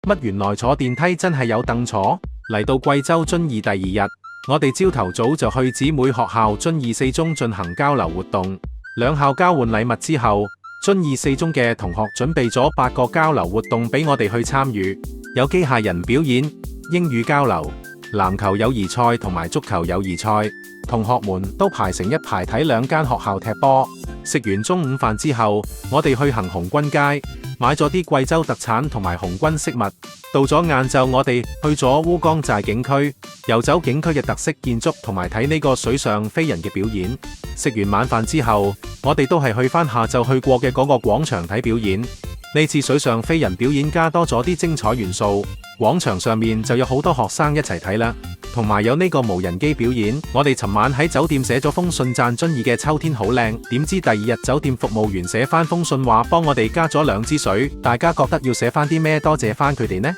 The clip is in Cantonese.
乜原來坐電梯真係有凳坐？嚟到貴州遵義第二日，我哋朝頭早就去姊妹學校遵義四中進行交流活動。兩校交換禮物之後，遵義四中嘅同學準備咗8個交流活動俾我哋去參與，有機械人表演、英語交流、籃球友誼賽同埋足球友誼賽。同學們都排成一排睇2間學校踢波。食完中午飯之後，我哋去行紅軍街，買咗啲貴州特產同埋紅軍飾物。到咗晏晝，我哋去咗烏江寨景區，遊走景區嘅特色建築同埋睇呢個水上飛人嘅表演。食完晚飯之後，我哋都係去返下晝去過嘅嗰個廣場睇表演。呢次水上飛人表演加多咗啲精彩元素，廣場上面就有好多學生一齊睇啦，同埋有呢個無人機表演。我哋尋晚喺酒店寫咗封信讚遵義嘅秋天好靚，點知第2日酒店服務員寫返封信話幫我哋加咗2支水，大家覺得要寫返啲咩多謝返佢哋呢？